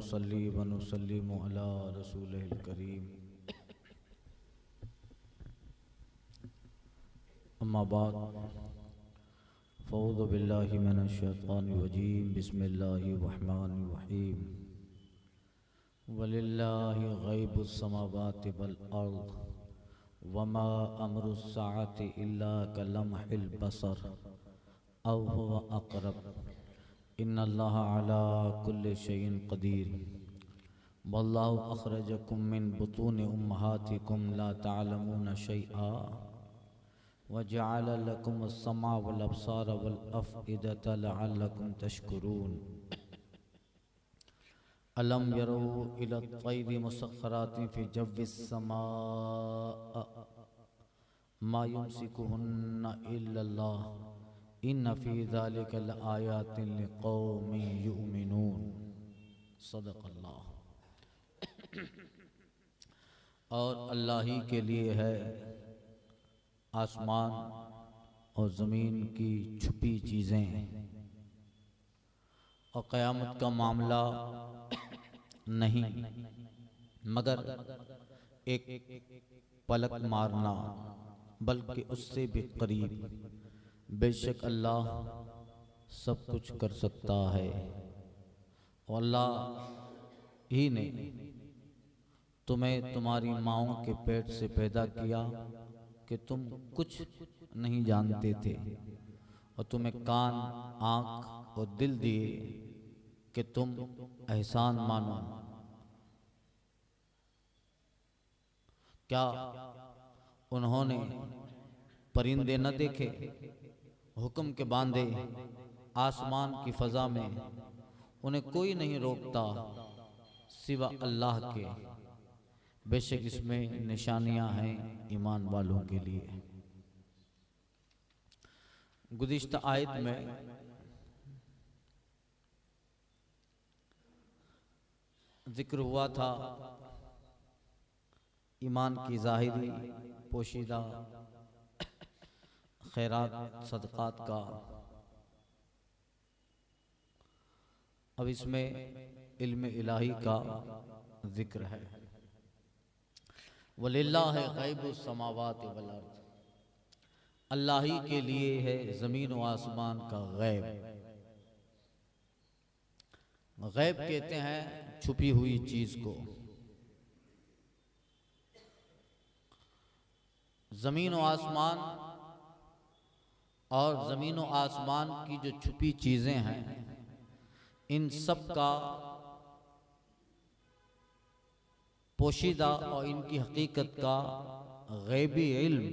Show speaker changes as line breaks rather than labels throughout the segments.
नुसल्ली व नुसल्लिमु अला रसूलिल करीम। अम्मा बाद फ़ऊज़ु बिल्लाहि मिनश शैतानिर रजीम। बिस्मिल्लाहिर रहमानिर रहीम। वलिल्लाहि गैबुस समावाति वल अर्ज़ वमा अम्रुस साअति इल्ला कलम्हिल बसर औ हुवा अक़रब इन्नल्लाहा अला कुल्लि शैइन क़दीर। वल्लाहु अख़रजकुम मिन बुतूनि उम्महातिकुम ला तअलमूना शैआ वजअल लकुमुस समा वल अब्सार वल अफ़इदता लअल्लकुम तशकुरून। अलम यरौ इला तैरि मुसख्खरातिन फ़ी जव्विस समा मा युमसिकुहुन्ना इल्लल्लाह इन्न फ़ी ज़ालिका लआयातिन लिक़ौमिन युमिनून। सदक़ल्लाह। और अल्लाह ही के लिए है आसमान और ज़मीन की छुपी चीज़ें, और क़यामत का मामला नहीं मगर एक पलक मारना, बल्कि उससे भी करीब। बेशक अल्लाह सब कुछ कर सकता है। और अल्लाह ही ने तुम्हें तुम्हारी माँओं के पेट से पैदा किया कि तुम कुछ नहीं जानते थे, और तुम्हें कान, आँख और दिल दिए कि तुम एहसान मानो। क्या उन्होंने परिंदे न देखे, हुक्म के बांधे आसमान की फ़ज़ा में? उन्हें कोई नहीं रोकता सिवा अल्लाह के। बेशक इसमें निशानियां हैं ईमान वालों के लिए। गुज़िश्ता आयत में जिक्र हुआ था ईमान की ज़ाहिरी पोशीदा खैरात सदक़ात का। अब इसमें इल्म इलाही का जिक्र है। वलिल्लाहि गैबुस समावाति वल अर्ज़। अल्लाह ही के लिए है ज़मीन व आसमान का गैब। गैब कहते हैं छुपी हुई चीज़ को। ज़मीन व आसमान और ज़मीन व आसमान की जो छुपी चीज़ें हैं, इन सब का पोशीदा और इनकी हकीकत का गैबी इल्म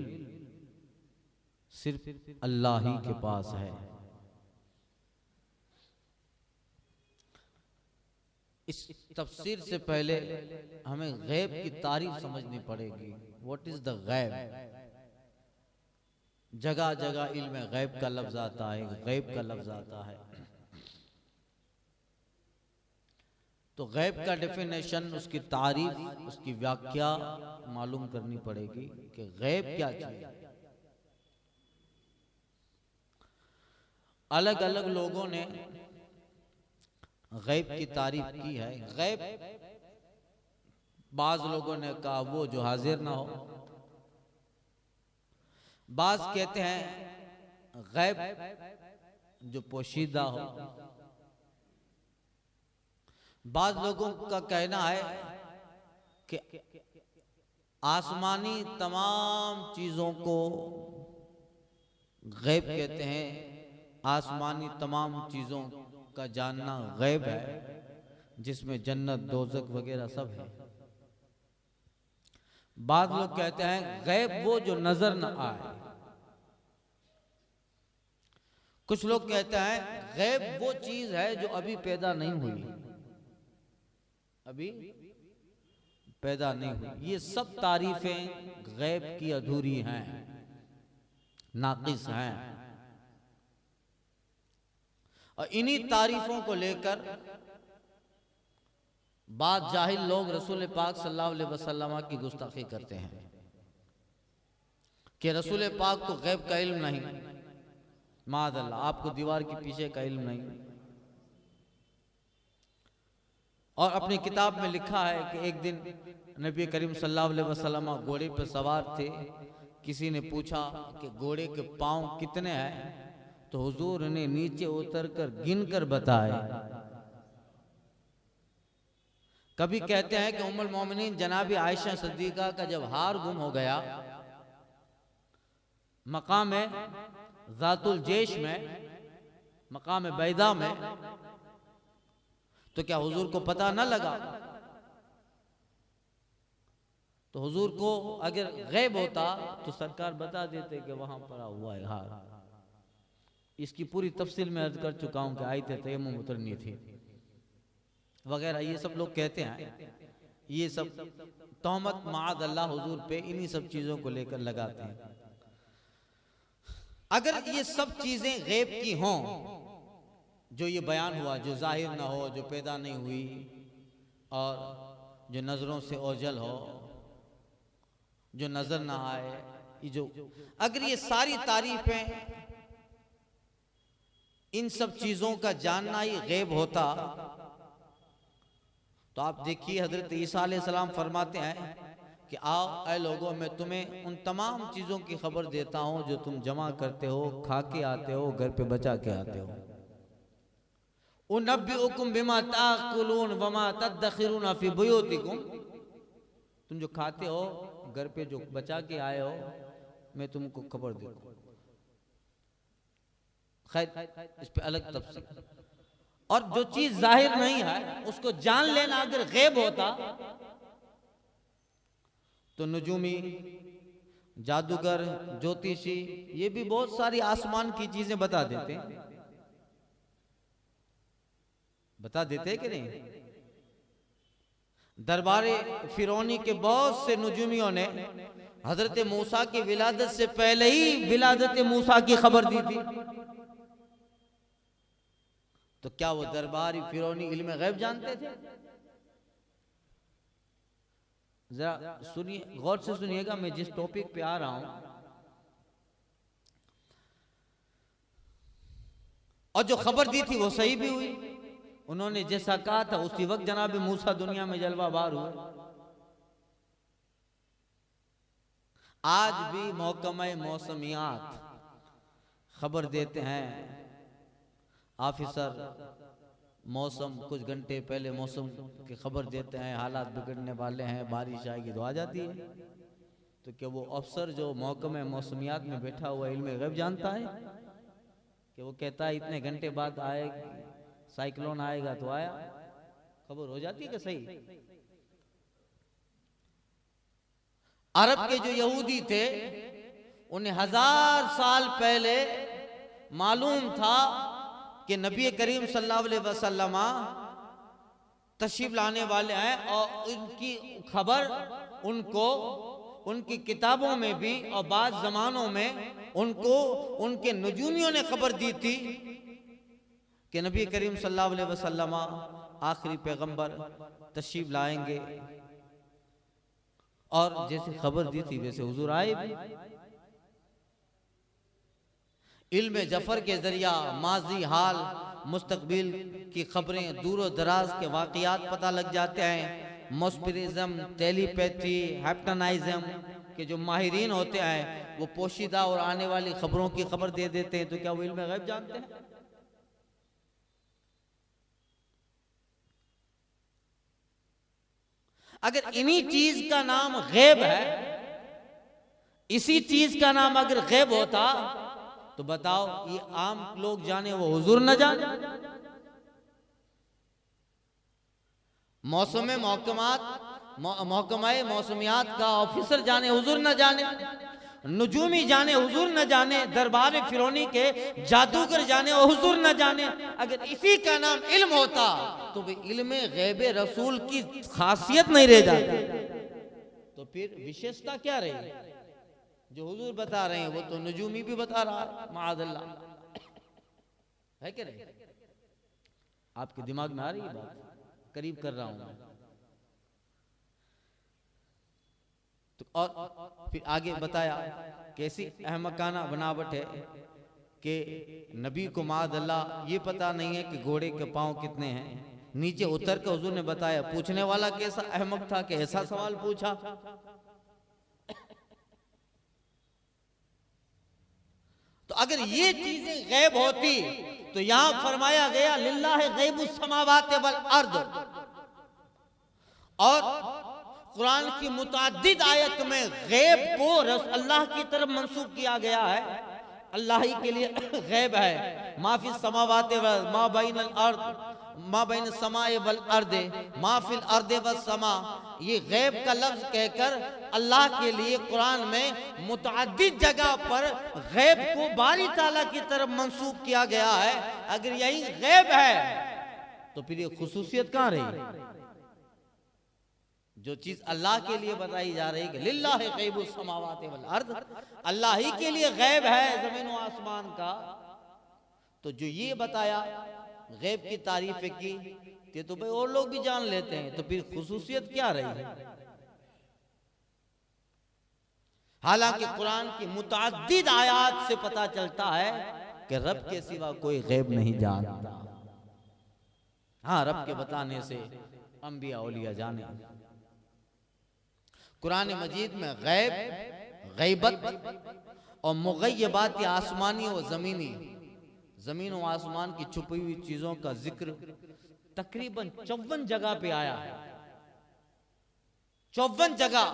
सिर्फ अल्लाह ही के पास है। इस तफसीर से पहले हमें गैब की तारीफ समझनी पड़ेगी। व्हाट इज द गैब? जगह जगह इल्म गैब का लफ्ज आता है, गैब का लफ्ज आता है। तो गैब का डेफिनेशन, उसकी तारीफ, उसकी व्याख्या मालूम करनी पड़ेगी कि गैब क्या चीज। अलग अलग लोगों ने गैब की तारीफ की है। गैब, बाज लोगों ने कहा वो जो हाजिर ना हो। बाज कहते हैं गैब जो पोशीदा हो। बाज लोगों का कहना है कि आसमानी तमाम चीजों को गैब कहते हैं। आसमानी तमाम चीजों का जानना गैब है, जिसमें जन्नत, दोज़ख वगैरह सब है। बाद लोग कहते हैं गैब वो जो नजर न आए। कुछ लोग कहते हैं गैब वो चीज है जो अभी पैदा नहीं हुई, अभी पैदा नहीं हुई। ये सब तारीफें गैब की अधूरी हैं, नाकिस हैं। और इन्हीं तारीफों को लेकर बाद जाहिल लोग रसूल पाक सल्लल्लाहु अलैहि वसल्लम की गुस्ताखी करते हैं कि रसूल पाक को गैब का इल्म नहीं। माज़अल्लाह, आपको दीवार के पीछे का इल्म नहीं। और अपनी किताब में लिखा है कि एक दिन नबी करीम सल्लल्लाहु अलैहि वसल्लम घोड़े पर सवार थे। किसी ने पूछा कि घोड़े के पांव कितने हैं, तो हुजूर ने नीचे उतरकर गिनकर बताए। कभी कहते हैं कि उम्मुल मोमिनीन जनाबी आयशा सिद्दीका का जब हार गुम हो गया मकाम ज़ातुल जेश में, मकाम बैदा में, तो क्या हुजूर को पता न लगा? तो हुजूर को अगर गैब होता तो सरकार बता देते कि वहां पड़ा हुआ है हार। इसकी पूरी तफसील में अर्ज कर चुका हूं कि आयत तयम्मुम उतरनी थी वगैरह, ये सब लोग कहते हैं। ये सब तहमत माद अल्लाह हुजूर पे इन्हीं सब चीजों को लेकर लगाते हैं। अगर ये सब चीजें गैब की हों, जो ये बयान हुआ, जो जाहिर ना हो, जो पैदा नहीं हुई, और जो नजरों से ओझल हो, जो नजर ना आए, ये जो, अगर ये सारी तारीफें, इन सब चीजों का जानना ही गैब होता, तो आप देखिए हजरत ईसा अलैहिस्सलाम फरमाते हैं कि आओ ऐ लोगों, मैं तुम्हें उन तमाम चीजों की खबर देता हूं जो तुम जमा करते हो, खा के आते हो, घर पे बचा के आते हो। उनब्बिउकुम बिमा ताकुलून वमा तदखिरून फी बुयूतिकुम, तुम जो खाते हो, घर पे जो बचा के आए हो, मैं तुमको खबर देता हूं। खैर, इस पे अलग तफसील। और जो चीज जाहिर नहीं है उसको जान लेना अगर गैब होता तो नुजूमी, जादूगर, ज्योतिषी, ये भी बहुत सारी आसमान की चीजें बता देते कि नहीं? दरबारे फिरौनी के बहुत से नुजूमियों ने हजरत मूसा की विलादत से पहले ही विलादत मूसा की खबर दी थी। तो क्या वो दरबारी फिरौनी इल्म गैब जानते थे? जरा सुनिए, गौर से सुनिएगा, मैं जिस टॉपिक पे आ रहा हूं, और जो खबर दी थी वो सही भी हुई। उन्होंने जैसा कहा था उसी वक्त जनाब मूसा दुनिया में जलवाबार हुए। आज भी महकमा मौसमियात खबर देते हैं, ऑफिसर मौसम कुछ घंटे पहले मौसम की खबर देते हैं, हालात बिगड़ने वाले हैं, बारिश आएगी, तो आ जाती है। तो क्या वो अफसर जो महकमा मौसमियात में बैठा हुआ इल्म गैब जानता है कि वो कहता है इतने घंटे बाद आएगी, साइक्लोन आएगा, तो आया, खबर हो जाती है कि सही? अरब के जो यहूदी थे उन्हें 1000 साल पहले मालूम था कि नबी करीम सल्लल्लाहु अलैहि वसल्लम तशरीफ लाने वाले हैं, और उनकी खबर उनको उनकी किताबों में भी और बाद जमानों में उनको उनके नजूमियों ने खबर दी थी कि नबी करीम सल्लल्लाहु अलैहि वसल्लम आखिरी पैगंबर तशरीफ लाएंगे। और जैसे खबर दी थी वैसे हुजूर आए भी। इल्म जफर के जरिया माजी, हाल, मुस्तकबिल की खबरें, दूर दराज के वाकयात पता लग जाते हैं। मॉस्पिरिज्म, टेलीपैथी, हैप्टनाइज्म के जो माहिरीन होते हैं वो पोशीदा और आने वाली खबरों की खबर दे देते हैं। तो क्या वो इल्म गैब जानते हैं? अगर इन्हीं चीज का नाम गैब है, इसी चीज का नाम अगर गैब होता तो बताओ ये आम लोग जाने वो हुजूर न जाने? महकमा मौसमियात का ऑफिसर जाने हुजूर न जाने, नुजूमी जाने हुजूर न जाने, दरबार फिरौनी के जादूगर जाने और हुजूर न जाने। अगर इसी का नाम इल्म होता तो भी इल्म गैब रसूल की खासियत नहीं रह जाती। तो फिर विशेषता क्या रही? जो हुजूर बता रहे हैं वो तो नजूमी भी बता रहा है, माअल्लाह, है कि नहीं? आपके दिमाग में आ रही है बात? करीब कर रहा हूं। तो और फिर आगे बताया कैसी अहमकाना बनावट है कि नबी को माअल्लाह ये पता नहीं है कि घोड़े के पांव कितने हैं, नीचे उतर कर हुजूर ने बताया। पूछने वाला कैसा अहमक था कि ऐसा सवाल पूछा। तो अगर ये चीजें गैब होती तो यहां फरमाया गया लिल्लाहि गैबुस समावाति वल अर्द, और कुरान की मुताद्दिद आयत में गैब को अल्लाह की तरफ मंसूब किया गया है। अल्लाह ही के लिए गैब है। माफिल समावाति वल मा बैनल अर्द मा बैन समाए वल अर्दे मा फिल अर्दे वस समा, ये गैब का लफ्ज कहकर अल्लाह के लिए कुरान में मुतअद्दिद जगह पर गैब को बारी ताला की तरफ मंसूब किया गया है। अगर यही गैब है तो फिर ये खुसूसियत कहां रही? जो चीज अल्लाह के लिए बताई जा रही है कि लिल्लाहि गैबुस समावाति वल अर्द, अल्लाह ही के लिए गैब है जमीन व आसमान का, तो जो ये बताया गैब की तारीफ की कि तो भाई और लोग भी जान लेते हैं, तो फिर खुसूसियत क्या रही? हालांकि कुरान की मुतअद्दिद आयात से पता चलता है कि रब के सिवा कोई गैब नहीं जानता। हाँ, रब के बताने से अंबिया औलिया जाने। कुरान मजीद में गैब, गैबत और मुग़य्यबात आसमानी और ज़मीनी, ज़मीन और आसमान की छुपी हुई चीज़ों का जिक्र तकरीबन 54 जगह पे आया है। 54 जगह,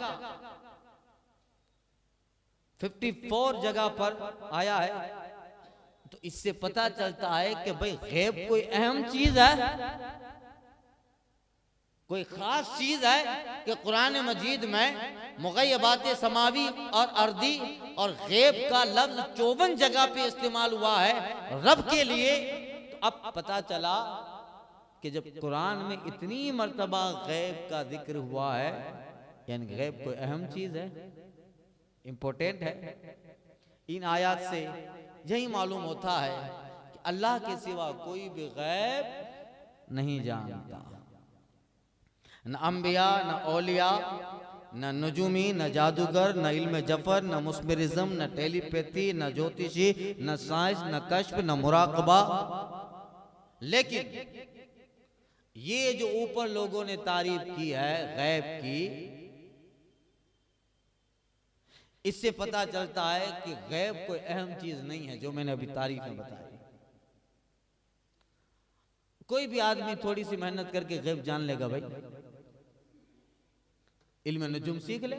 54 जगह पर आया है। तो इससे पता चलता है कि भाई गैब कोई अहम चीज़ है, कोई खास चीज है कि कुरान मजीद में मुग़य्यबात समावी और अर्दी और गैब का लफ्ज 54 जगह पे इस्तेमाल हुआ है रब के लिए। तो अब पता चला कि जब कुरान में इतनी मर्तबा गैब का जिक्र हुआ है, यानी गैब कोई अहम चीज है, इंपॉर्टेंट है। इन आयात से यही मालूम होता है कि अल्लाह के सिवा कोई भी गैब नहीं जानता। न अंबिया, न औलिया, न नजुमी, न जादूगर, न इल्म जफर, न मुस्मिरिज्म, न टेलीपैथी, न ज्योतिषी, न साइंस, न कश्फ, न मुराकबा। लेकिन ये जो ऊपर लोगों ने तारीफ की है गैब की, इससे पता चलता है कि गैब कोई अहम चीज नहीं है जो मैंने अभी तारीफ में बताई। कोई भी आदमी थोड़ी सी मेहनत करके गैब जान लेगा भाई। इल्म नजुम सीख ले,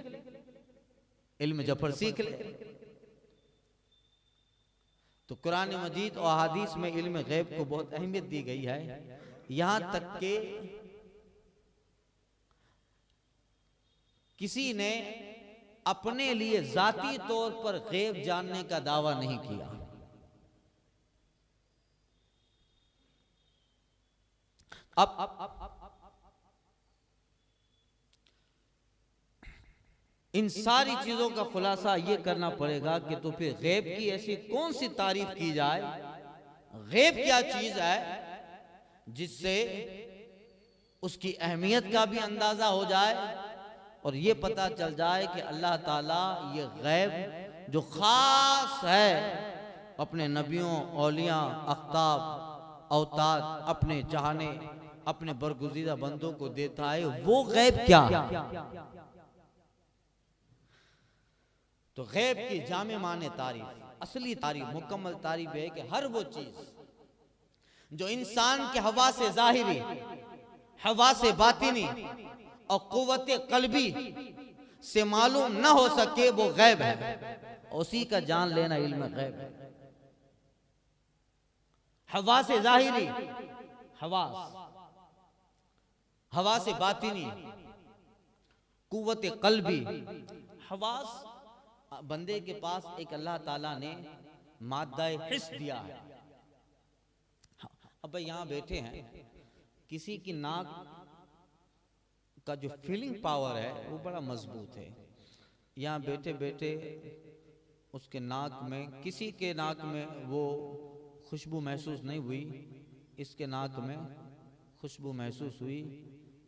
इल्म जफर सीख ले। तो कुरान मजीद और हदीस में इल्म गैब को बहुत अहमियत दी गई है। यहां तक कि किसी ने अपने लिए जाती तौर पर गैब जानने का दावा नहीं किया। अब इन सारी चीजों का खुलासा ये करना पड़ेगा कि तो फिर गैब की ऐसी कौन सी तारीफ की जाए, गैब क्या चीज है जिससे उसकी अहमियत का भी अंदाजा हो जाए और ये पता चल जाए कि अल्लाह ताला ये गैब जो खास है अपने नबियों, औलिया, अख्ताब, औताद, अपने चाहने, अपने बरगुज़ीदा बंदों को देता है, वो गैब क्या? तो गैब की जामे माने तारीफ, असली तारीफ, मुकम्मल तारीफ है कि हर वो चीज जो इंसान के हवा से जाहिरी, हवा से बातिनी और कुव्वत कल्बी से मालूम न हो सके वो गैब है। उसी का जान लेना इल्म गैब है। हवा से जाहिरी, हवा से बातिनी, कुव्वत कल्बी, हवास बंदे के पास एक अल्लाह ताला ने मादा हिस्स दिया है। अब यहां बैठे हैं, किसी की नाक का जो फीलिंग पावर है वो बड़ा मजबूत है। यहाँ बैठे बैठे उसके नाक में, किसी के नाक में वो खुशबू महसूस नहीं हुई, इसके नाक में खुशबू महसूस हुई।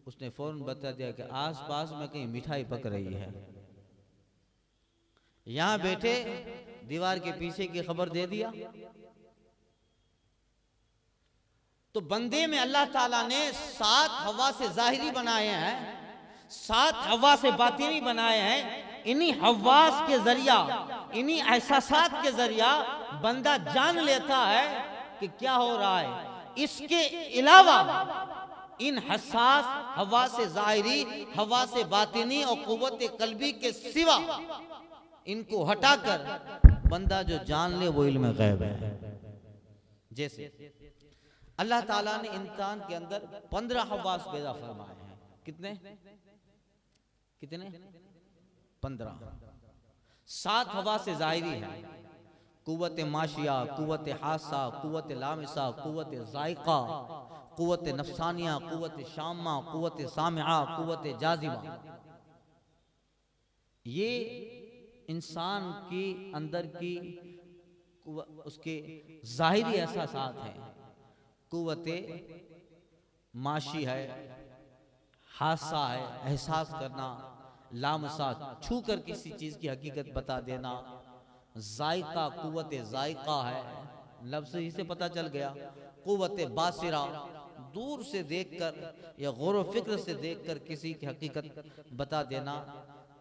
उसने फौरन बता दिया कि आसपास में कहीं मिठाई पक रही है। यहां बैठे दीवार के पीछे की खबर दे दिया। तो बंदे में अल्लाह ताला ने 7 हवा से जाहिरी बनाए हैं, 7 हवा से बातिनी बनाए हैं। इन्हीं हवास के जरिया, इन्हीं एहसासात के जरिया बंदा जान लेता है कि क्या हो रहा है। इसके अलावा इन हसास हवा से जाहिरी, हवा से बातिनी और कुव्वत कल्बी के सिवा इनको हटाकर बंदा जो जान ले वो इल्म गैब है। जैसे अल्लाह ताला ने इंसान के अंदर 15 हवास पैदा फरमाए हैं। कितने कितने 15। 7 हवा से जाहिरी है, कुव्वत माशिया, कुव्वत हासा, कुव्वत लामिसा, कुव्वत जायका, कुव्वत नफसानिया, कुव्वत शामा, कुव्वत सामिआ, कुव्वत जाजिबा। ये इंसान की अंदर की उसके जाहिरी एहसासात हैं। कुव्वते माशी है, हासा है, एहसास करना, लामसा छू कर किसी चीज की हकीकत बता देना, जायका कुव्वत जायका है, लफ्ज़ ही से पता चल गया। कुव्वत बासिरा दूर से देखकर या गौर फिक्र से देखकर किसी की हकीकत बता देना,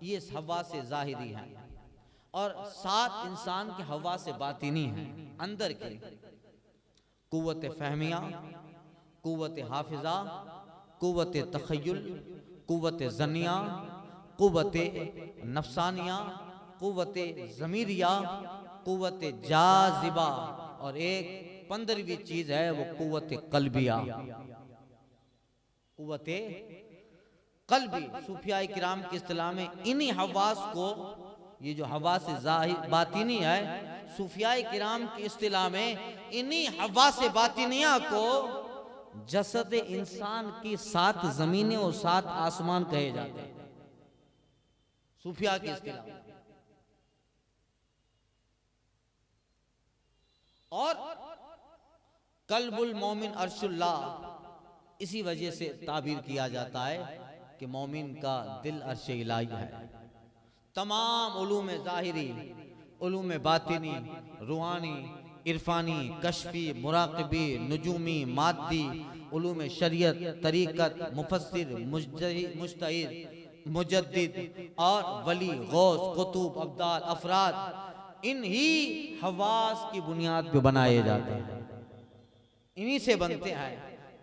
ये हवा से जाहिरी है। और 7 इंसान के हवा से बातिनी है अंदर के, कुव्वत फहमिया, कुव्वत हाफिजा, कुव्वत तखय्युल, कुव्वत ज़निया, कुव्वत नफसानिया, कुव्वत ज़मीरिया, कुव्वत जाजिबा, और एक 15वीं चीज है वो कुव्वत कल्बिया। कुव्वत कल्बी सूफिया किराम की इस्तिलाह में इन्हीं हवास को, ये जो हवा से जाहिर बातिनी है, सूफिया किराम की इस्तिलाह में इन्हीं हवा से बातिनिया को जसद इंसान की 7 जमीनें और 7 आसमान कहे जाते हैं सूफिया की इस्तिलाह। और कल्बुल मोमिन अर्शुल्लाह इसी वजह से ताबीर किया जाता है कि मोमिन का दिल अर्श इलाही है। तमाम उलूम ज़ाहिरी, उलूम बातिनी, रूहानी, इरफानी, कश्फी, मुराक़बी, नुजूमी, मादी, उलूम शरीयत, तरीक़त, मुफस्सिर, मुज्तहिद, मुजद्दिद और वली, गौस, कुतुब, अब्दाल, अफराद, इन्हीं हवास की बुनियाद पे बनाए जाते हैं, इन्हीं से बनते हैं।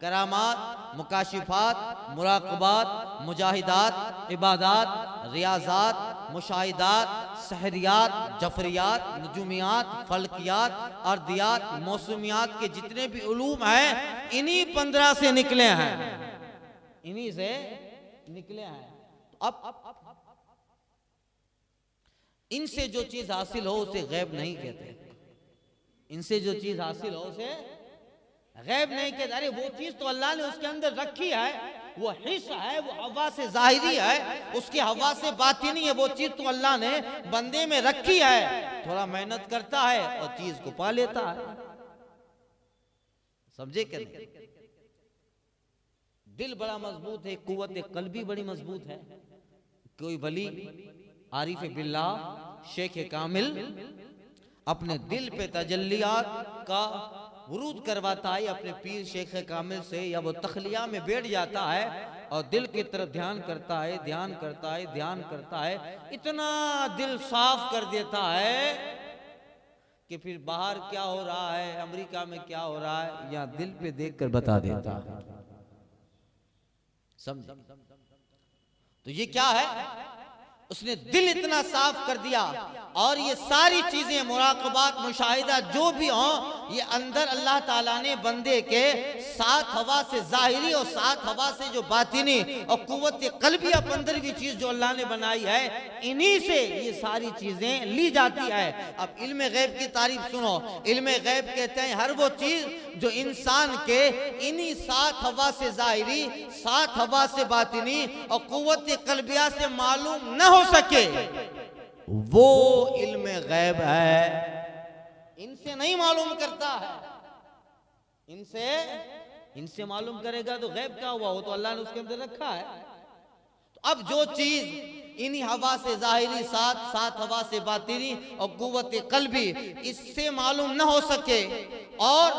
करामात, मुकाशिफात, मुराक़बात, मुजाहिदात, इबादात, रियाजात, मुशाहिदात, सहरियात, जफरियात, नजूमियात, फल्कियात, अर्दियात, मौसुमियात के जितने भी उलूम हैं इन्हीं 15 से निकले हैं, इन्हीं से निकले हैं। अब इनसे जो चीज हासिल हो उसे गैब नहीं कहते, इनसे जो चीज हासिल हो उसे गैब नहीं कहते। अरे वो चीज तो अल्लाह ने उसके अंदर रखी है, वो हिस्स है, वो हवा से जाहिरी है, उसकी हवा से बातिनी है। वो चीज तो अल्लाह ने बंदे में रखी है, थोड़ा मेहनत करता है और चीज को पा लेता है। समझे क्या? दिल बड़ा मजबूत है, कुव्वत कल्बी बड़ी मजबूत है। कोई वली आरिफ बिल्लाह शेख कामिल अपने दिल पे तजल्लियात का वरूद करवाता है अपने पीर शेख कामिल से, या वो तखलिया में बैठ जाता है और दिल की तरफ ध्यान करता है, ध्यान करता है, ध्यान करता है, इतना दिल साफ कर देता है कि फिर बाहर क्या हो रहा है, अमेरिका में क्या हो रहा है, या दिल पे देखकर बता देता है। समझे? तो ये क्या है? उसने दिल इतना साफ कर दिया और ये सारी चीजें मुराकबात मुशाहिदा जो भी हों, ये अंदर अल्लाह ताला ने बंदे के 7 हवा से जाहिरी और 7 हवा से जो बातिनी और कुव्वत कल्बिया 15वीं चीज जो अल्लाह ने बनाई है, इन्हीं से ये सारी चीजें ली जाती है। अब इल्म गैब की तारीफ सुनो। इल्म गैब कहते हैं हर वो चीज जो इंसान के इन्हीं 7 हवा से जाहिरी, 7 हवा से बातिनी और कुव्वत कल्बिया से मालूम न हो सके, वो इल्म गैब है। इनसे नहीं मालूम करता है, इनसे मालूम करेगा तो गैब क्या हुआ? वो तो अल्लाह ने उसके अंदर रखा है। तो अब जो चीज इन्हीं हवा से जाहिरी 7 हवा से बातिनी और कुव्वत कल्बी इससे मालूम न हो सके और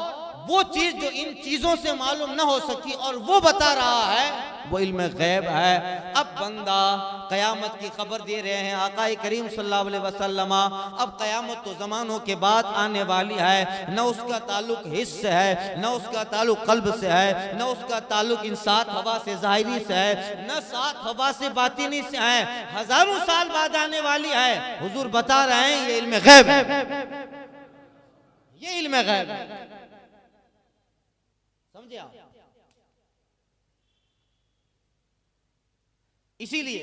वो चीज जो इन चीजों से मालूम न हो सकी और वो बता रहा है, वो इल्म गैब है। अब बंदा कयामत की खबर दे रहे हैं आका करीम सल्लल्लाहु अलैहि वसल्लम। अब कयामत तो जमानों के बाद आने वाली है, न उसका ताल्लुक हिस्स से है, न उसका ताल्लुक कल्ब से है, न उसका ताल्लुक इन 7 हवा से ज़ाहिरी से है, न 7 हवा से बातिनी से है। हजारों साल बाद आने वाली है। हुजूर बता रहे हैं ये इल्म गैब है, ये इल्म गैब है। समझे आप? इसीलिए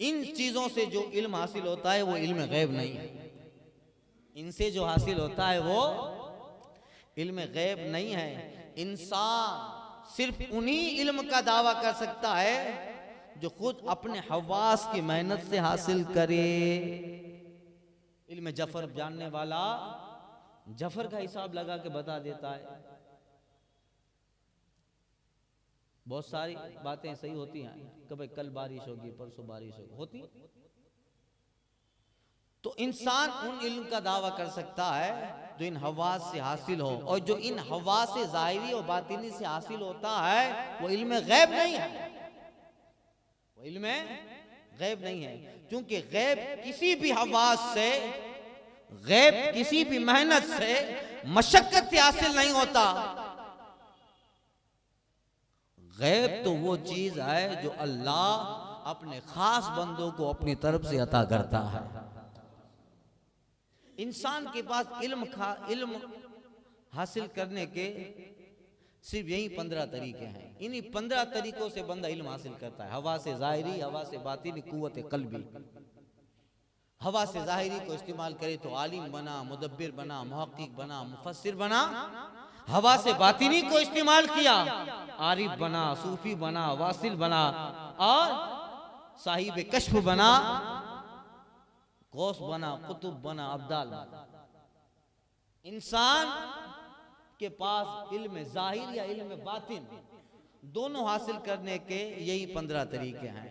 इन चीजों से जो इल्म हासिल होता है वो इल्म गैब नहीं है। इनसे जो हासिल होता है वो इल्म गैब नहीं है। इंसान सिर्फ उन्हीं इल्म का दावा कर सकता है जो खुद अपने हवास की मेहनत से हासिल करे। इल्म जफर जानने वाला जफर का हिसाब लगा के बता देता है। बहुत सारी बातें सही होती हैं कि भाई कल बारिश होगी, परसों बारिश होगी, तो इंसान उन इल्म का दावा कर सकता है जो इन हवास से हासिल हो, और जो इन हवास से ज़ाहिरी और बातिनी से हासिल होता है वो इल्म गैब नहीं है, वो इल्म गैब नहीं है। क्योंकि गैब किसी भी हवास से, गैब किसी भी मेहनत से, मशक्कत से हासिल नहीं होता। गैब तो वो चीज है जो अल्लाह अपने खास बंदों को अपनी तरफ से अता करता है। इंसान के पास इल्म हासिल करने के सिर्फ यही 15 तरीके हैं। इन्हीं 15 तरीकों से बंदा इल्म हासिल करता है। हवा से ज़ाहिरी, हवा से बातिनी, कुव्वत कल्बी। हवा से ज़ाहिरी को इस्तेमाल करे तो आलिम बना, मुदब्बिर बना, मुहक्किक बना, मुफस्सिर बना। हवा से बातिनी को इस्तेमाल किया, आरिफ बना, सूफी बना, वासिल बना, और साहिब कश्फ बना, गौस बना, कुतुब बना, अब्दाल बना। इंसान के पास इल्म ज़ाहिर या इल्म बातिन दोनों हासिल करने के यही 15 तरीके हैं।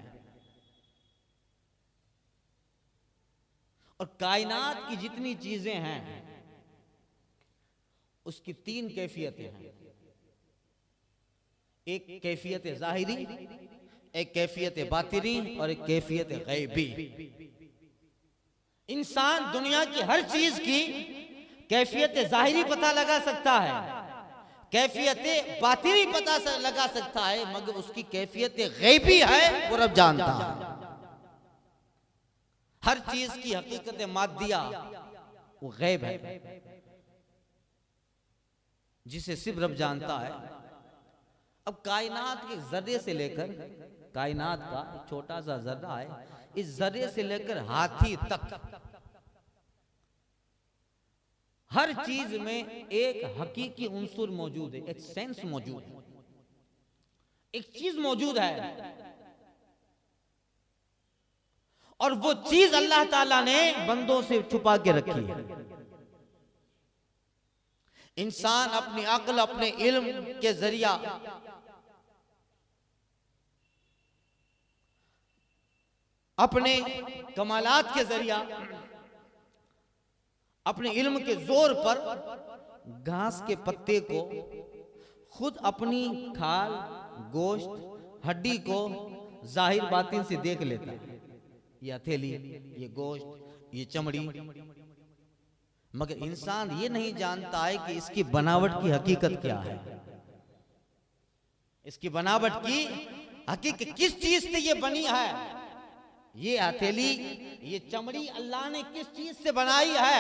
और कायनात की जितनी चीजें हैं उसकी 3 कैफियतें हैं। एक कैफियत ज़ाहिरी, एक कैफियत बातिनी और एक कैफियत गैबी। इंसान दुनिया की हर चीज की कैफियत ज़ाहिरी पता लगा सकता है, कैफियत बातिनी पता लगा सकता है, मगर उसकी कैफियत गैबी है वो रब जानता है। हर चीज की हकीकत मादिया वो गैब है जिसे सिर्फ रब जानता है। अब कायनात के जर्रे से लेकर, कायनात का छोटा सा जर्रा है, इस जर्रे से लेकर हाथी तक हर चीज में एक हकीकी उंसुर मौजूद है, एक सेंस मौजूद है, एक चीज मौजूद है। और वो चीज अल्लाह ताला ने बंदों से छुपा के रखी है। इंसान अपनी अक्ल, अपने इल्म के जरिया अपने कमालात के जरिया, अपने इल्म के जोर पर घास के पत्ते को खुद अपनी खाल, गोश्त, हड्डी को जाहिर बातिन से देख लेता है। ये हथेली, ये गोश्त, ये चमड़ी, मगर इंसान ये नहीं जानता है कि इसकी बनावट की हकीकत क्या है। इसकी बनावट की हकीकत किस चीज से ये बनी है। ये हथेली, ये चमड़ी अल्लाह ने किस चीज से बनाई है,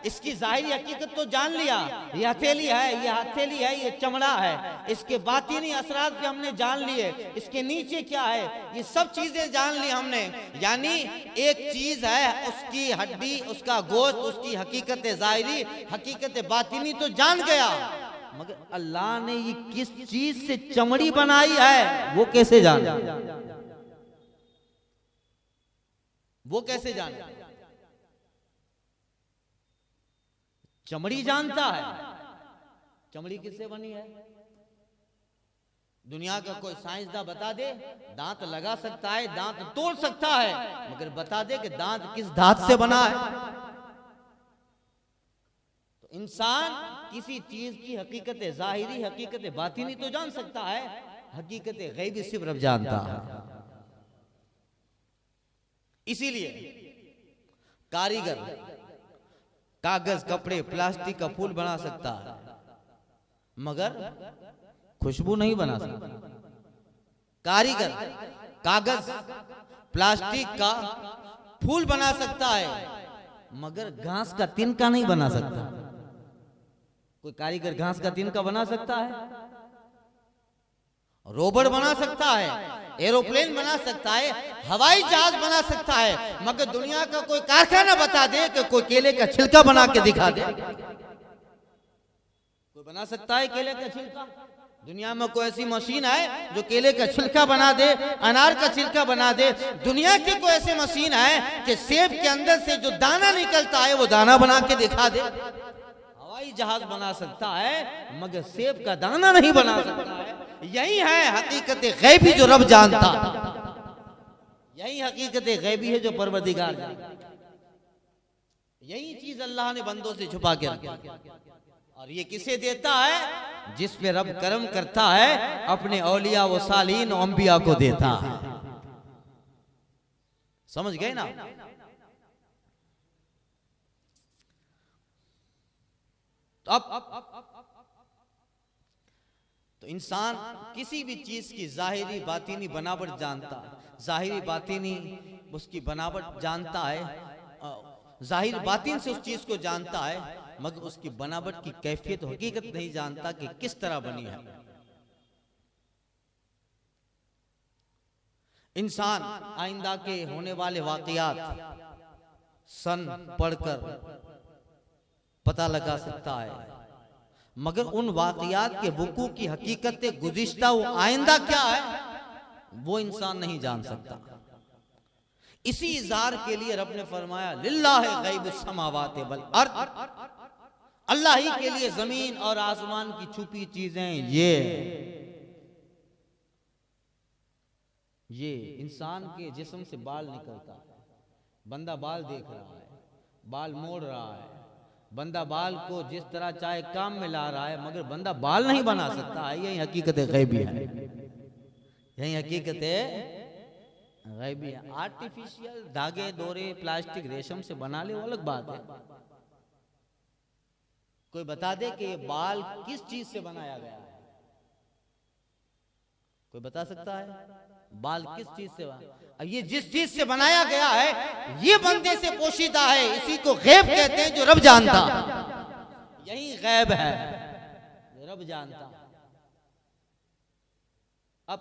इसकी जाहिरी हकीकत तो जान लिया, ये हथेली है, ये हथेली है, ये चमड़ा है। इसके बातिनी असरात भी हमने जान लिए, इसके नीचे क्या है, ये सब चीजें जान ली हमने। यानी एक चीज है, उसकी हड्डी, उसका गोश्त, उसकी हकीकत जाहिरी, हकीकत बातिनी तो जान गया, मगर अल्लाह ने ये किस चीज से चमड़ी बनाई है वो कैसे जाने, वो कैसे जाने। चमड़ी जानता है, चमड़ी किससे बनी है। दुनिया का कोई साइंसदान बता दे, दांत लगा सकता है, दांत तोड़ सकता है, मगर बता दे कि दांत किस धात से बना है। तो इंसान किसी चीज की हकीकत ज़ाहिरी, हकीकत बातिनी तो जान सकता है, हकीकत गैबी सिर्फ रब जानता है। इसीलिए कारीगर कागज, कपड़े, प्लास्टिक का फूल बना सकता है, मगर खुशबू नहीं बना सकता। कारीगर कागज, प्लास्टिक का फूल बना सकता है, मगर घास का तिनका नहीं बना सकता। कोई कारीगर घास का तिनका बना सकता है? रोबोट बना सकता है, एरोप्लेन बना सकता है, हवाई जहाज बना सकता है, मगर दुनिया का कोई कारखाना बता दे कि कोई केले का छिलका बना के दिखा दे। कोई बना सकता है केले का छिलका? दुनिया में कोई ऐसी मशीन है जो केले का छिलका बना दे, अनार का छिलका बना दे? दुनिया की कोई ऐसी मशीन है कि सेब के अंदर से जो दाना निकलता है वो दाना बना के दिखा दे? हवाई जहाज बना सकता है, मगर सेब का दाना नहीं बना सकता है। यही है हकीकत गैबी जो रब जानता, यही हकीकत गैबी है जो परवरदिगार जानता। यही चीज अल्लाह ने बंदों से छुपा के रखा, और ये किसे देता है? जिस पे रब करम करता है, अपने औलिया व सालीन व अंबिया को देता है। समझ गए ना? तो इंसान किसी भी चीज की जाहिरी बातिनी बनावट जानता है, जाहिरी बातिनी उसकी बनावट जानता है, जाहिर बातिन से उस चीज को जानता है, मगर उसकी बनावट की कैफियत हकीकत नहीं जानता कि किस तरह बनी है। इंसान आइंदा के होने वाले वाकयात सन पढ़कर पता लगा सकता है, मगर उन वाकयात के वकू की हकीकत गुज़िश्ता वो आइंदा क्या है वो इंसान नहीं जान सकता। इसी इज़हार के लिए रब ने फरमाया लिल्लाहि गैबुस समावाति वल अर्द, अल्लाह ही के लिए जमीन और आसमान की छुपी चीजें ये इंसान के जिस्म से बाल निकलता है, बंदा बाल देख रहा है, बाल मोड़ रहा है, बंदा बाल को जिस तरह चाहे काम में ला रहा है, मगर बंदा बाल नहीं बना सकता है। यही हकीकत गैबी है, यही हकीकत गैबी है। आर्टिफिशियल धागे, डोरे, प्लास्टिक, रेशम से बना ले वो अलग बात है। कोई बता दे कि ये बाल किस चीज से बनाया गया है? कोई बता सकता है बाल किस चीज से बना? ये जिस चीज से बनाया गया है ये बंदे से पोशीदा है, इसी को गैब कहते हैं जो रब जानता। यही गैब है जो रब जानता। अब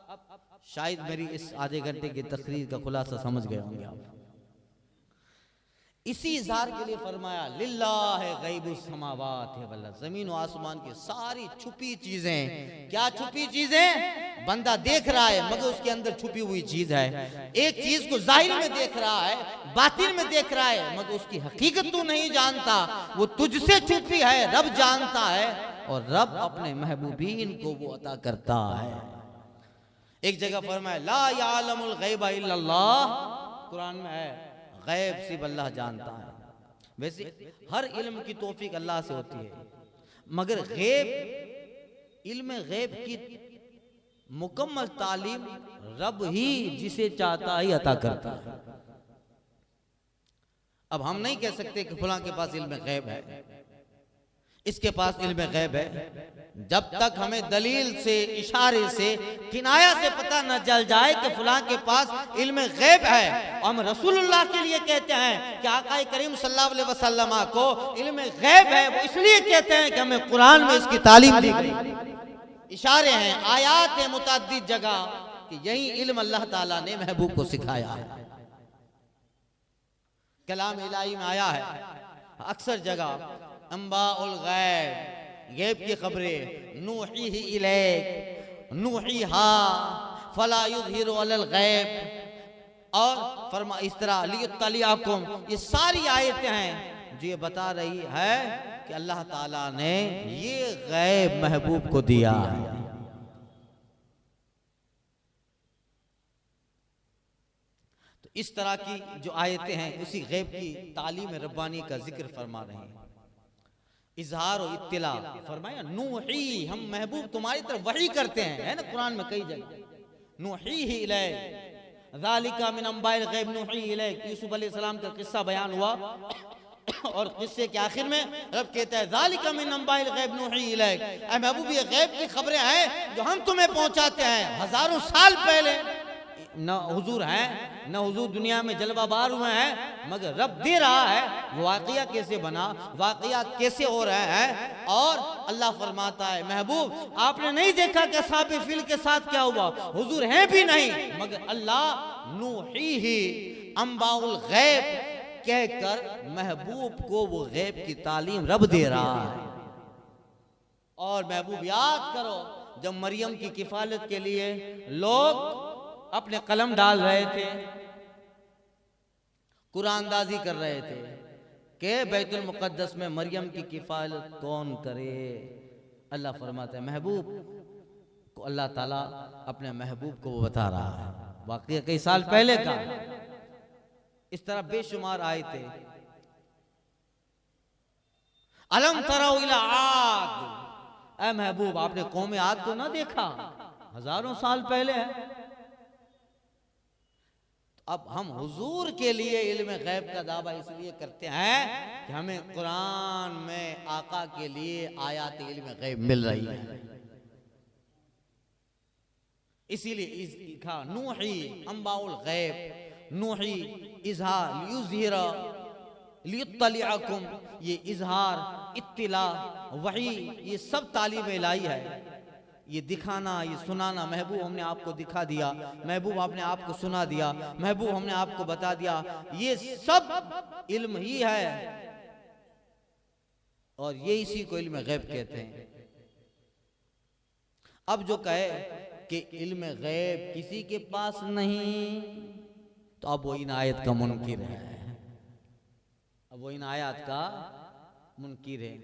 शायद मेरी इस आधे घंटे की तकरीर का खुलासा समझ गए होंगे आप। इसी इज़हार के लिए फरमाया लिल्लाहि गैबुस समावाति वल अर्द, जमीन और आसमान की सारी छुपी चीजें। क्या छुपी चीजें? बंदा देख रहा है मगर उसके अंदर छुपी हुई चीज है। एक चीज को जाहिर में देख रहा है, बातिन में देख रहा है, मगर उसकी हकीकत तू नहीं जानता, वो तुझसे छुपी है, रब जानता है, और रब अपने महबूबीन को वो अता करता है। एक जगह फरमाया ला यालमुल गैबा इल्लल्लाह, कुरान में है गैब सिर्फ अल्लाह जानता है। वैसे हर इल्म की तौफीक अल्लाह से होती है, मगर गैब, इल्म गैब की मुकम्मल तालीम रब ही जिसे चाहता ही अता करता है। अब हम नहीं कह सकते कि फलां के पास इल्म गैब है, इसके पास इल्म गैब है, जब तक हमें दलील से, इशारे से, किनाया से पता न चल जाए कि फलां के पास इल्म गैब है। हम रसूलुल्लाह के लिए कहते हैं कि आका करीम सल्लल्लाहु अलैहि वसल्लम को इल्म गैब है, वो इसलिए कहते हैं कि हमें कुरान में इसकी तालीम दी गई। इशारे हैं, आयात है मुतअद्दिद जगह कि यही इल्म अल्लाह ताला ने महबूब को सिखाया है। कलाम इलाही में आया है अक्सर जगह अंबाउल गैब, गैब की खबरें, नूहीही इलैक, नूहीहा फला युज़हिरु अलल गैब, और फरमा इस तरह लियुत्तलिअकुम, ये सारी आयतें हैं जो ये बता रही है कि अल्लाह ताला ने ये गैब महबूब को दिया है। तो इस तरह की जो आयतें हैं उसी गैब की तालीम रब्बानी का जिक्र फरमा रहे हैं। इजहार और इत्तिला फरमाया, नूही, हम महबूब तुम्हारी तरफ वही करते हैं, है ना कुरान में कई जगह, नूही ही इलैक ज़ालिका मिन अंबाइल गैब नूही इलैक। यूसुफ अलैहिस्सलाम का किस्सा बयान हुआ और किस्से के आखिर में रब कहता है ज़ालिका मिन अंबाइल गैब नूही इलैक, ऐ महबूब ये गैब की खबरें हैं जो हम तुम्हें पहुंचाते हैं हजारों साल पहले। न हुजूर हैं, न हुजूर दुनिया में जलवाबार हुए हैं, मगर रब दे रहा है वाक़िया कैसे बना, वाक़ियात कैसे हो रहे हैं। और अल्लाह फरमाता है, महबूब आपने नहीं देखा कि असहाबे फील के साथ क्या हुआ, हुजूर हैं भी नहीं, मगर अल्लाह नूही अंबाउल गैब कहकर महबूब को वो गैब की तालीम रब दे रहा है। और महबूब याद करो, जब मरियम की किफालत के लिए लोग अपने कलम डाल रहे थे, कुरानदाजी कर रहे थे कि बैतुल मुक़द्दस में मरियम की किफालत कौन करे, अल्लाह फरमाता है महबूब को, अल्लाह ताला अपने महबूब को वो बता रहा है, वाक़या कई साल पहले का। इस तरह बेशुमार आए थे। अलम तराउ इला आद, ऐ महबूब आपने कौम आद को ना देखा, हजारों साल पहले है। अब हम हुजूर के लिए इल्म गैब का दावा इसलिए करते हैं कि हमें कुरान में आका के लिए आयात इल्म गैब मिल रही है, इसीलिए नूही अंबाउल गैब, नूही इजहार लियुज़हिरा लियुत्तलिअकुम, ये इजहार इत्तिला वही ये सब तालीम इलाही है। ये दिखाना, ये सुनाना, महबूब हमने आपको दिखा दिया, महबूब आपने आपको सुना दिया, महबूब हमने आपको बता दिया, ये सब इल्म ही है। और ये इसी को इल्म गैब कहते हैं। अब जो कहे कि इल्म गैब किसी के पास नहीं, तो अब वो इन आयत का मुनकिर है, अब वो इन आयत का मुनकिर है।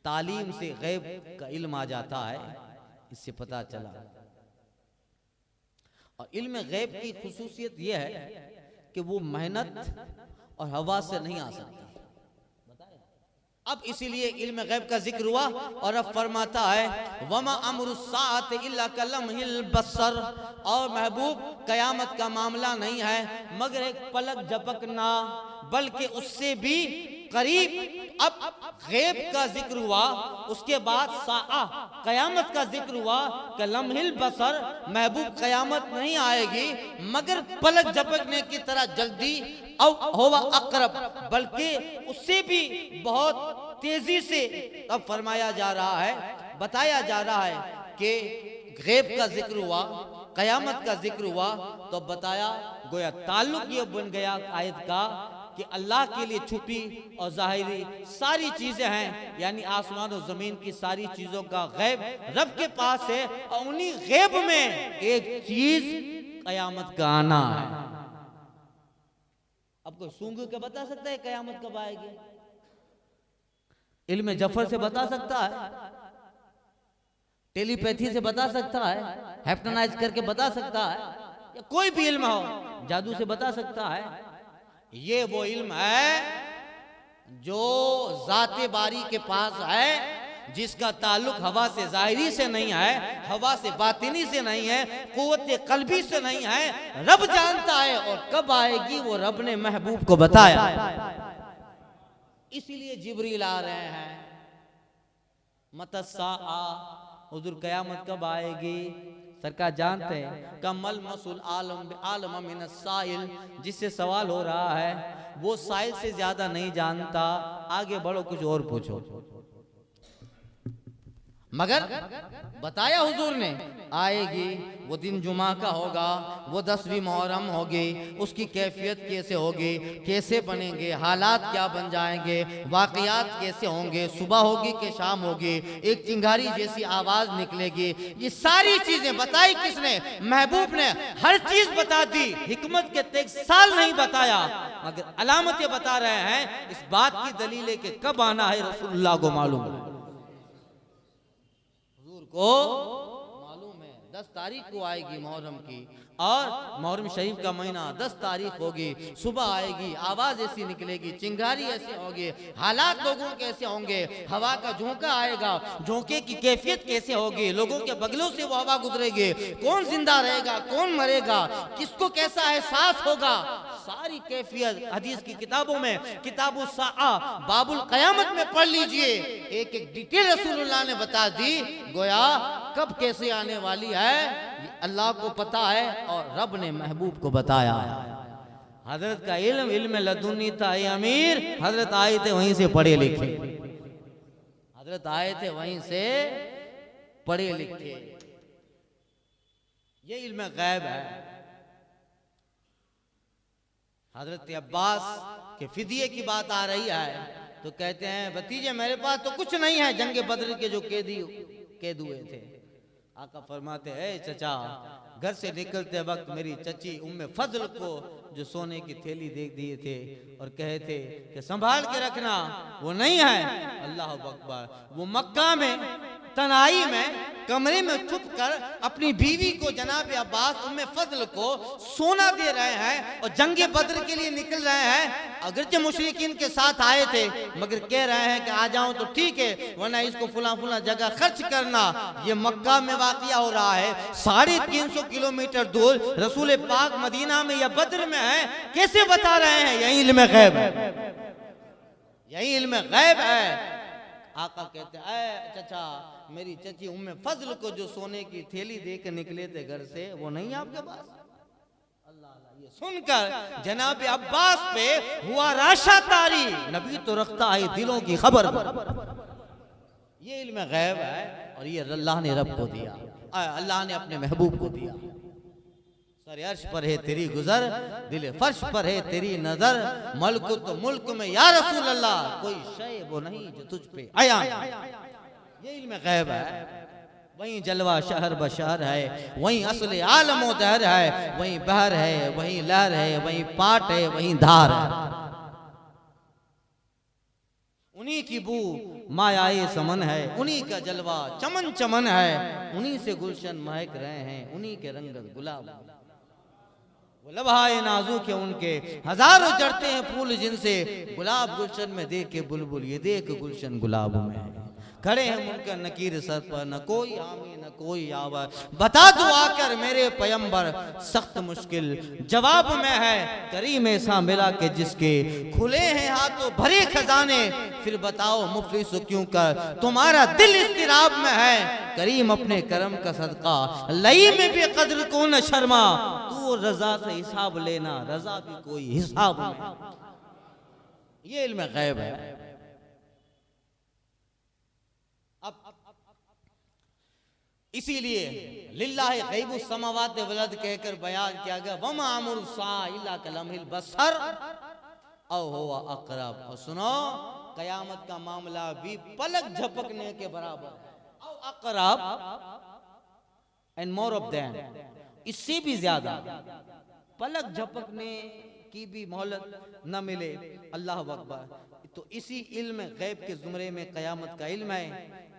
तालीम से गैब का इल्म आ जाता है, इससे पता चला। और इल्म गैब की खुसूसियत यह है कि वो मेहनत और हवा से नहीं आ सकता। अब इसीलिए इल्म गैब का जिक्र हुआ और अब फरमाता है वमा अमरुस्साअत इल्ला कलमहिल बसर, और महबूब कयामत का मामला नहीं है मगर एक पलक झपकना, बल्कि उससे भी करीब। अब गैब का जिक्र हुआ, उसके बाद साआ कयामत का जिक्र हुआ, कलमहिल बसर, महबूब कयामत नहीं आएगी मगर पलक झपकने की तरह जल्दी, औ होवा अकरब, बल्कि उससे भी बहुत तेजी से। अब फरमाया जा रहा है, बताया जा रहा है कि गैब का जिक्र हुआ, कयामत का जिक्र हुआ, तो बताया गोया ताल्लुक ये बन गया आयत का कि अल्लाह के लिए छुपी और जाहिरी सारी चीजें हैं, यानी आसमान और जमीन की सारी चीजों का गैब रब के पास है। और उन्हीं गैब में एक चीज कयामत का आना है। अब कोई सूंघ के बता सकता है कयामत कब आएगी? इल्म जफर से बता सकता है, टेलीपैथी से बता सकता है, हैप्नोटाइज करके बता सकता है, या कोई भी इल्म हो जादू से बता सकता है। ये वो इल्म है जो जाते बारी के पास है, जिसका ताल्लुक हवा से जाहिरी से नहीं है, हवा से बातिनी से नहीं है, कुव्वत कल्बी से नहीं है। रब जानता है और कब आएगी वो रब ने महबूब को बताया। इसीलिए जिब्रील आ रहे हैं, मतस्साआ, हुजूर कयामत कब आएगी? सरकार जानते हैं कमल मसूल आलम मिन साइल, जिससे सवाल हो रहा है वो साइल से ज्यादा नहीं जानता। आगे बढ़ो, कुछ और पूछो। मगर बताया हुजूर ने आएगी, वो दिन जुमा का होगा, वो 10वीं मुहर्रम होगी, उसकी कैफियत कैसे होगी, कैसे बनेंगे, हालात क्या बन जाएंगे, वाकयात कैसे होंगे, सुबह होगी कि शाम होगी, एक चिंगारी जैसी आवाज निकलेगी। ये सारी चीजें बताई किसने? महबूब ने हर चीज बता दी। हिकमत के तक साल नहीं बताया मगर अलामतें बता रहे हैं। इस बात की दलील है कि कब आना है रसूलुल्लाह को मालूम है, को मालूम है 10 तारीख को आएगी मुहर्रम की, और मुहर्रम शरीफ का महीना 10 तारीख होगी, सुबह आएगी, आवाज ऐसी निकलेगी, चिंगारी ऐसी होगी, हालात लोगों के ऐसे होंगे, हवा का झोंका आएगा, झोंके की कैफियत कैसे होगी, लोगों के बगलों से वो हवा गुजरेगी, कौन जिंदा रहेगा, कौन मरेगा, किसको कैसा एहसास होगा, सारी कैफियत हदीस की किताबों में, किताबुल साआ बाबुल कयामत में पढ़ लीजिए, एक एक डिटेल रसूलुल्लाह ने बता दी। गोया कब कैसे आने वाली है अल्लाह को पता है और रब ने महबूब को बताया है। हजरत का इल्म लदुनी था, ये अमीर हजरत आए थे वहीं से पढ़े लिखे, हजरत आए थे वहीं से पढ़े लिखे, ये इल्म गैब है। हजरत अब्बास के फिदिये की बात आ रही है तो कहते हैं भतीजे मेरे पास तो कुछ नहीं है, जंग बदर के जो कैद हुए थे। आका फरमाते हैं चचा, घर से निकलते वक्त मेरी चची उम्मे फजल को जो सोने की थैली दे दिए थे और कहे थे कि संभाल के रखना, वो नहीं है। अल्लाह अकबर, वो मक्का में तनाई में कमरे में छुप कर अपनी बीवी को जनाब अब्बास उम्मे फजल को सोना दे रहे हैं और जंगे बद्र के लिए निकल रहे हैं। अगरचे मुशरिकीन के साथ आए थे मगर कह रहे हैं कि आ जाऊं तो ठीक है, वरना इसको फुला फुला जगह खर्च करना। ये मक्का में वाक़िया हो रहा है, 350 किलोमीटर दूर रसूल पाक मदीना में या बद्र में है, कैसे बता रहे हैं? यही इल्म गैब है, यही इल्म गैब है। आका कहते हैं चचा मेरी चची उम्मे फजल को जो सोने की थैली देकर निकले थे घर से, वो नहीं आपके पास? अल्लाह अल्लाह, ये सुनकर जनाब अब्बास पे हुआ राशा तारी, नबी तो रखता है दिलों की खबर। ये इल्म गैब है और ये अल्लाह ने रब को दिया, अल्लाह ने अपने महबूब को दिया। सर अर्श पर है तेरी गुजर, दिल फर्श पर है तेरी नजर, मलकुत मुल्क में या रसूल अल्लाह कोई शय वो नहीं जो तुझ पे आया। ये इल्म गैब है। वहीं जलवा शहर बशहर है, वहीं असले आलमो दहर है, वहीं बहर है, वहीं लहर है, वहीं पाट है, वहीं धार है। उन्हीं की बू मायाए समन है, उन्हीं का जलवा चमन चमन है, उन्हीं से गुलशन महक रहे हैं, उन्हीं के रंगत गुलाब। वो लबहाए नाजुक है उनके, हजारों जड़ते हैं फूल जिनसे, गुलाब गुलशन में देख के बुलबुल ये देख गुलशन गुलाब में। खड़े हैं मुनकर नकीर सर पर, न कोई हामी न कोई आवर, बता दो आकर मेरे पैगंबर सख्त मुश्किल जवाब में है। करीम ऐसा मिला के जिसके खुले हैं हाथों भरे खजाने, फिर बताओ मुफलिस क्यों कर तुम्हारा दिल इस्तिराब में है। करीम अपने करम का सदका लई में भी कदर को न शर्मा, तू रजा से हिसाब लेना रजा भी कोई हिसाब में। ये इल्म गैब है। अब इसीलिए लिल्लाहि गैबुस समावात वलद कहकर बयान किया गया, वमा अमरुस साअ इल्ला कलमहिल बसर औ हुवा अक़रब। और सुनो कयामत का मामला भी पलक झपकने के बराबर है, औ अक़रब एंड मोर ऑफ दैट, इससे भी ज्यादा पलक झपकने की भी मोहलत न मिले। अल्लाह अकबर। तो इसी इल्म गैब के जुमरे में कयामत का इल्म है,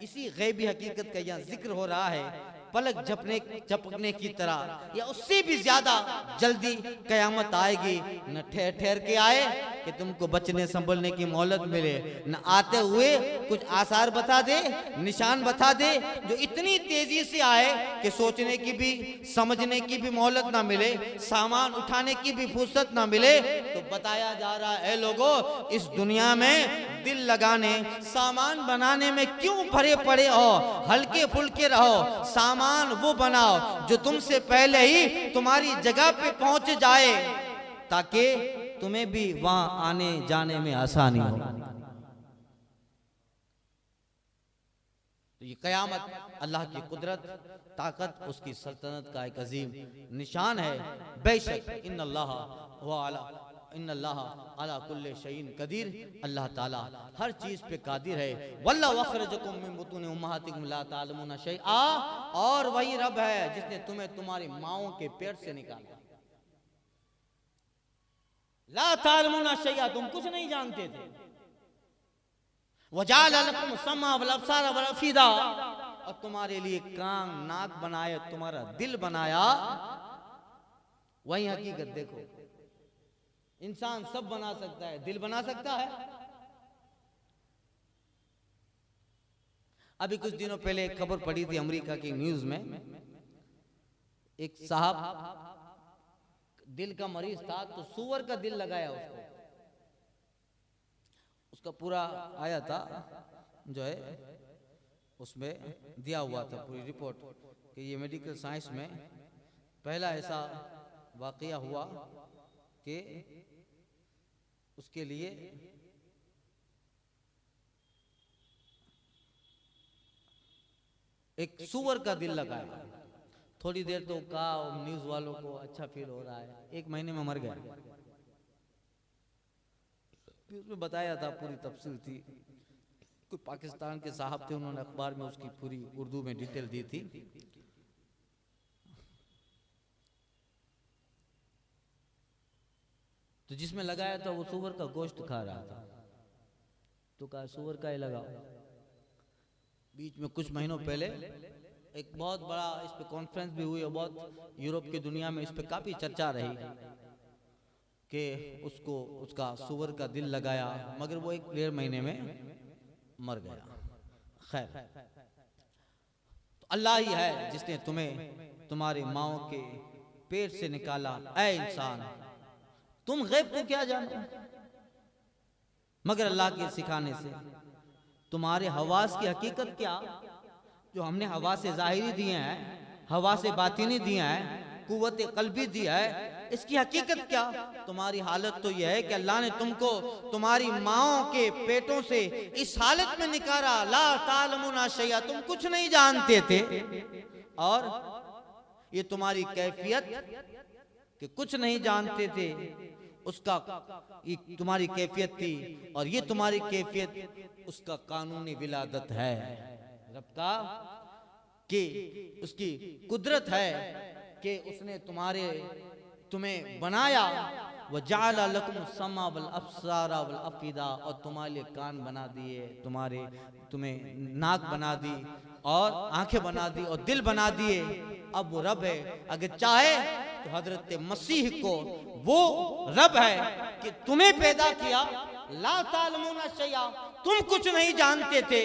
इसी गैबी हकीकत का यहाँ जिक्र हो रहा है। पलक झपकने की तरह या उससे भी ज्यादा जल्दी कयामत आएगी। न ठहर ठहर के आए कि तुमको बचने संभलने की मोहलत मिले, न आते हुए कुछ आसार बता दे, निशान बता दे, जो इतनी तेजी से आए कि सोचने की भी समझने की भी मोहलत ना मिले, सामान उठाने की भी फुर्सत ना मिले। तो बताया जा रहा है लोगों, इस दुनिया में दिल लगाने सामान बनाने में क्यों भरे पड़े हो, हल्के फुल्के रहो, सामान वो बनाओ जो तुमसे पहले ही तुम्हारी जगह पे पहुंच जाए, ताकि तुम्हें भी वहां आने जाने में आसानी हो। तो ये कयामत अल्लाह की कुदरत ताकत उसकी सल्तनत का एक अजीम निशान है। बेशक इन्नल्लाह अला कुल्ले शैइन कदीर, अल्लाह ताला हर चीज पे कादिर है। वल्लाहु अखरजकुम मिन बुतूनि उम्महातिकुम ला तालमुना शैआ, और वही रब है जिसने तुम्हें तुम्हारी माओं के पेट से निकाला। ला तालमुना शैआ, तुम कुछ नहीं जानते थे। वजाल लकुम समा वल अब्सार वल अफीदा, और तुम्हारे लिए कान नाक बनाए, तुम्हारा दिल बनाया वही हकीकत देखो, इंसान सब बना सकता है, दिल बना सकता है? अभी कुछ दिनों पहले एक खबर पड़ी थी अमेरिका की न्यूज में, एक साहब दिल का मरीज था तो सूअर का दिल लगाया उसको, उसका पूरा आया था जो है उसमें दिया हुआ था पूरी रिपोर्ट कि ये मेडिकल साइंस में पहला ऐसा वाकया हुआ कि उसके लिए एक सूअर का दिल लगाया। थोड़ी देर तो कहा न्यूज वालों को अच्छा फील हो रहा है, 1 महीने में मर गया। उसमें बताया था, पूरी तफसील थी, कोई पाकिस्तान के साहब थे, उन्होंने अखबार में उसकी पूरी उर्दू में डिटेल दी थी। तो जिसमें लगाया था वो सूअर का गोश्त खा रहा था, तो कहा सूअर का ही लगाओ। बीच में कुछ महीनों पहले एक बहुत बड़ा इस पे कॉन्फ्रेंस भी हुई और बहुत यूरोप की दुनिया में इस पे काफी चर्चा रही कि उसको उसका सूअर का दिल लगाया, मगर वो 1-1.5 महीने में मर गया। खैर, तो अल्लाह ही है जिसने तुम्हें तुम्हारी माओ के पेट से निकाला। ऐ इंसान, तुम गैब को क्या जानो मगर अल्लाह के सिखाने से। तुम्हारे हवास की हकीकत क्या, जो हमने हवा से जाहिरी दिए हैं, हवा से बातिनी दिया है, कुव्वत कल्बी दिया है, इसकी हकीकत क्या? तुम्हारी हालत तो यह है कि अल्लाह ने तुमको तुम्हारी माओ के पेटों से इस हालत में निकाला, ला तालमुना शैया, तुम कुछ नहीं जानते थे। और ये तुम्हारी कैफियत कि कुछ नहीं जानते थे, उसका तुम्हारी कैफियत थी, और ये तुम्हारी कैफियत उसका कानूनी विलादत है रब का, कि उसकी कुदरत है कि उसने तुम्हें बनाया। वह जाला लकुम समा वल अब्सारा वल अफीदा, और तुम्हारे लिए कान बना दिए, तुम्हें नाक बना दी और आंखें बना दी और दिल बना दिए। अब वो रब है, अगर चाहे तो हजरत मसीह को वो रब है कि तुम्हें पैदा किया, ला तालमुना शैया, तुम कुछ नहीं जानते थे,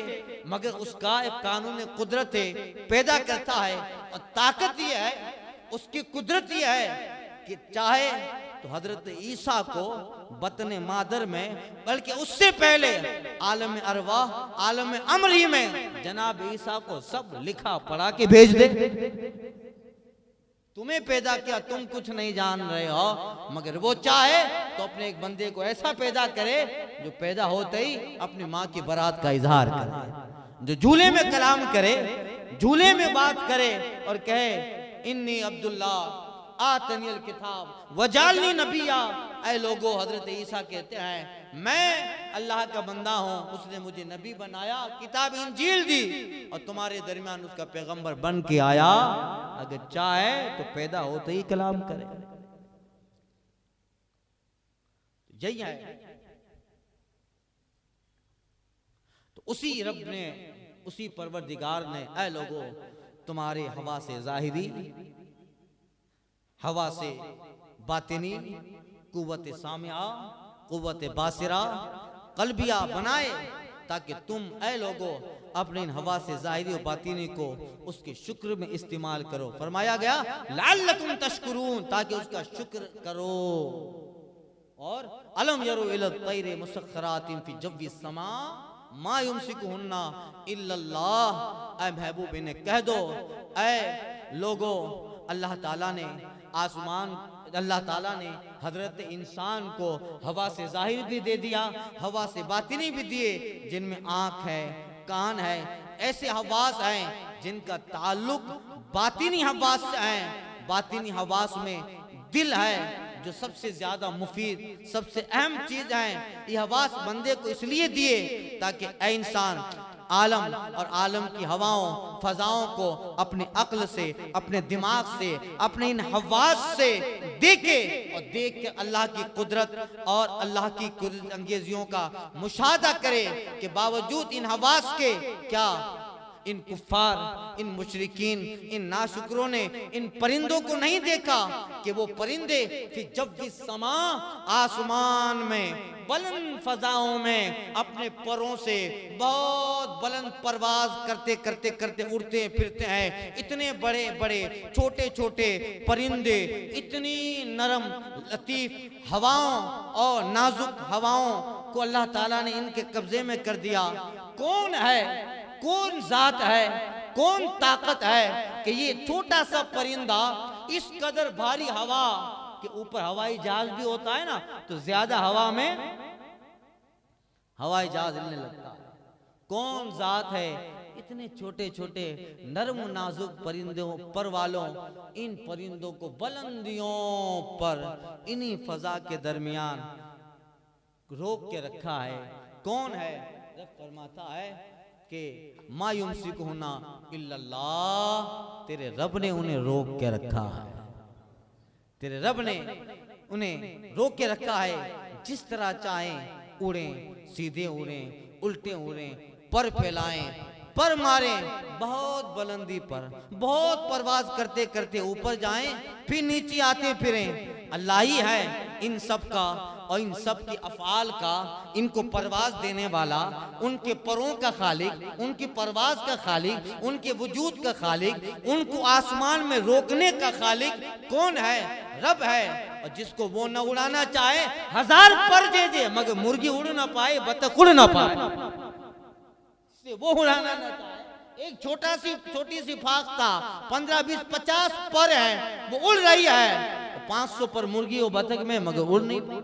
मगर उसका एक कानून कुदरत है, पैदा करता है। और ताकत ये है, उसकी कुदरत ये है कि चाहे तो हजरत ईसा को बतने मादर में, बल्कि उससे पहले आलम अरवाह, आलम अमरी में जनाब ईसा को सब लिखा पढ़ा के भेज दे। तुम्हें पैदा किया, तुम कुछ नहीं जान रहे हो, मगर वो चाहे तो अपने एक बंदे को ऐसा पैदा करे जो पैदा होते ही अपनी माँ की बारात का इजहार करे, जो झूले में कलाम करे, झूले में बात करे और कहे इन्नी अब्दुल्ला आतनियल किताब वजालनी नबिया। ऐ लोगो, हजरत ईसा कहते हैं मैं अल्लाह का बंदा हूँ, उसने मुझे नबी बनाया, किताब इंजील दी और तुम्हारे दरमियान उसका पैगंबर बन के आया। अगर चाहे तो पैदा होते ही कलाम करे। यही है। तो उसी रब ने, उसी परवरदिगार ने, ऐ लोगो तुम्हारे हवा से जाहिरी, हवा से बातिनी, कुव्वत सामिया, कुव्वत बासिरा, कल्बिया बनाए, ताकि तुम ऐ लोगो अपने इन हवा से जाहिरी और बातिनी को उसके शुक्र में इस्तेमाल करो। फरमाया गया लअल्लकुम तशकुरून, ताकि उसका शुक्र करो। और अलम यरो इला तैरे मुसख्खरातिन फी जव्वी समा मा युमसिकुहुन्ना इल्लल्लाह। ऐ महबूब इन्हें कह दो, ऐ लोगो अल्लाह ताला ने आसमान, अल्लाह ताला ने हजरत इंसान को हवा से जाहिर भी दे दिया, हवा से बातिनी भी दिए, जिनमें आँख है, कान है, ऐसे हवास हैं जिनका ताल्लुक बातिनी हवास से है। बातिनी हवास में दिल है जो सबसे ज्यादा मुफीद, सबसे अहम चीज है। ये हवास बंदे को इसलिए दिए ताकि ऐ इंसान आलम और आलम की हवाओं, फजाओं को अपने अक्ल से, अपने दिमाग से, अपने इन हवास से देखे और देख के अल्लाह की कुदरत और अल्लाह की कुदरत अंगेजियों का मुशाहदा करे कि बावजूद इन हवास के क्या इन कुफ्फार, इन मुशरिकीन, इन नाशुकरों ने इन परिंदों को नहीं देखा कि वो परिंदे फिर जब भी समा आसमान में बुलंद फजाओं में अपने परों से बहुत बुलंद परवाज करते करते करते उड़ते फिरते हैं। इतने बड़े बड़े छोटे छोटे परिंदे, इतनी नरम लतीफ हवाओं और नाजुक हवाओं को अल्लाह ताला ने इनके कब्जे में कर दिया। कौन है, कौन जात है, कौन ताकत है कि ये छोटा सा परिंदा इस कदर भारी हवा के ऊपर, हवाई जहाज भी होता है ना तो ज्यादा हवा में हवाई जहाज हिलने लगता है। कौन जात है इतने छोटे छोटे नरम नाजुक परिंदों पर वालों, इन परिंदों को बुलंदियों पर इन्हीं फजा के दरमियान रोक के रखा है। कौन है? रब फरमाता है कि मा युमसिकुहुन्ना इल्लल्लाह, तेरे रब ने उन्हें रोक के रखा है। तेरे रब ने उन्हें रोक के रखा है। जिस तरह चाहें उड़ें, सीधे उड़ें, उल्टे उड़ें, पर फैलाएं, पर मारें, बहुत बुलंदी पर बहुत परवाज करते करते ऊपर जाएं, फिर नीचे आते फिरें। अल्लाह ही है इन सब का और इन सब की अफ़आल का, इनको परवाज देने वाला, उनके परों का खालिक, उनकी परवाज का खालिक, उनके वजूद का खालिक, उनको आसमान में रोकने का खालिक कौन है? रब है। और जिसको वो न उड़ाना चाहे हजार पर दे दे, मगर मुर्गी उड़ ना पाए, बतख उड़ ना पाए, वो उड़ाना ना चाहे। एक छोटी सी फाख्ता 15, 20, 50 पर है, वो उड़ रही है। 500 पर मुर्गी और बतख में, मगर उड़ नहीं पाई।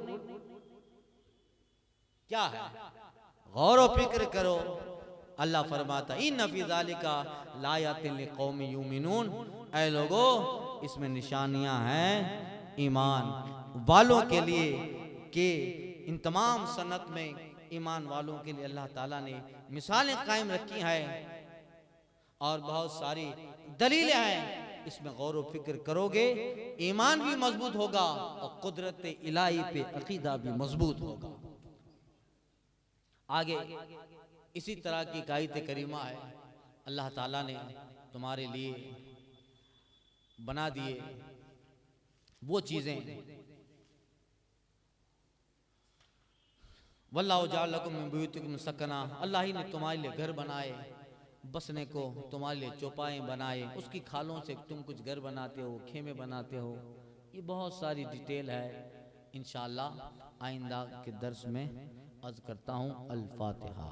क्या है? गौर व फिक्र करो। अल्लाह फरमाता इन्न फी ज़ालिका लायातिन लिक़ौमिन युमिनून, ऐ लोगो इसमें निशानियां हैं ईमान वालों के लिए कि इन तमाम सनत में ईमान वालों के लिए अल्लाह ताला ने मिसालें कायम रखी हैं और बहुत सारी दलीलें हैं। इसमें गौर व फिक्र करोगे, ईमान भी मजबूत होगा और कुदरत इलाही पे अकीदा भी मजबूत होगा। आगे इसी तरह की आयत करीमा है। अल्लाह ताला ने तुम्हारे लिए बना दिए वो चीजें, वल्लाहु जअल लकुम मिन बुयूतिकुम सकना, अल्लाह ही ने तुम्हारे लिए घर बनाए बसने को, तुम्हारे लिए चौपाएं बनाए, उसकी खालों से तुम कुछ घर बनाते हो, खेमे बनाते हो। ये बहुत सारी डिटेल है। इंशाअल्लाह आइंदा के दर्स में अर्ज करता हूँ। अल फातिहा।